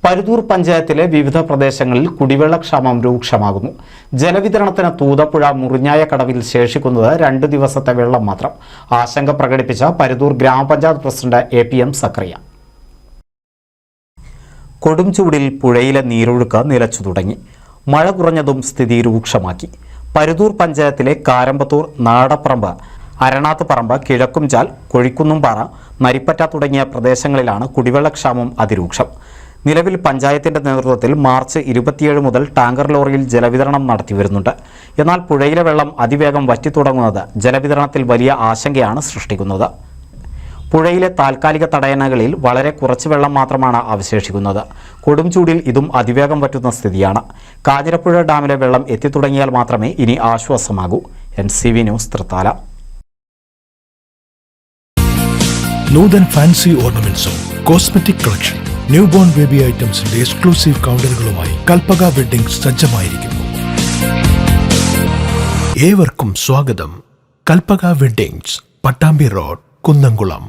പരുതൂർ പഞ്ചായത്തിലെ വിവിധ പ്രദേശങ്ങളിൽ കുടിവെള്ളക്ഷാമം രൂക്ഷമാകുന്നു. ജലവിതരണത്തിന് തൂതപ്പുഴ മുറിഞ്ഞായ കടവിൽ ശേഷിക്കുന്നത് 2 ദിവസത്തെ വെള്ളം മാത്രം. ആശങ്ക പ്രകടിപ്പിച്ച പരുതൂർ ഗ്രാമപഞ്ചായത്ത് പ്രസിഡന്റ് APM സക്കറിയ. കൊടും ചൂടിൽ പുഴയിലെ നീരൊഴുക്ക് നിലച്ചു തുടങ്ങി. മഴ കുറഞ്ഞതും സ്ഥിതി രൂക്ഷമാക്കി. പരുതൂർ പഞ്ചായത്തിലെ കാരമ്പത്തൂർ, നാടപ്പറമ്പ്, അരണാത്തുപറമ്പ്, കിഴക്കുംചാൽ, കൊഴിക്കുന്നുംപാറ, നരിപ്പറ്റ തുടങ്ങിയ പ്രദേശങ്ങളിലാണ് കുടിവെള്ളക്ഷാമം അതിരൂക്ഷം. നിലവിൽ പഞ്ചായത്തിന്റെ നേതൃത്വത്തിൽ മാർച്ച് 27 മുതൽ ടാങ്കർ ലോറിയിൽ ജലവിതരണം നടത്തിവരുന്നുണ്ട്. എന്നാൽ പുഴയിലെ വെള്ളം അതിവേഗം വറ്റിത്തുടങ്ങുന്നത് ജലവിതരണത്തിൽ വലിയ ആശങ്കയാണ് സൃഷ്ടിക്കുന്നത്. പുഴയിലെ താൽക്കാലിക തടയണകളിൽ വളരെ കുറച്ച് വെള്ളം മാത്രമാണ് അവശേഷിക്കുന്നത്. കൊടും ചൂടിൽ ഇതും അതിവേഗം വറ്റുന്ന സ്ഥിതിയാണ്. കാഞ്ഞിരപ്പുഴ ഡാമിലെ വെള്ളം എത്തിത്തുടങ്ങിയാൽ മാത്രമേ ഇനി ആശ്വാസമാകൂ. NCV news, Thrithala. Nuthan fancy ഓർണമെന്റ്സും കോസ്മെറ്റിക് കളക്ഷൻ, ന്യൂബോൺ ബേബി ഐറ്റംസിന്റെ എക്സ്ക്ലൂസീവ് കൗണ്ടറുകളുമായി കൽപ്പക വെഡ്ഡിംഗ്സ് സജ്ജമായിരിക്കുന്നു. ഏവർക്കും സ്വാഗതം. Kalpaka weddings, Pattambi road, Kunnamkulam.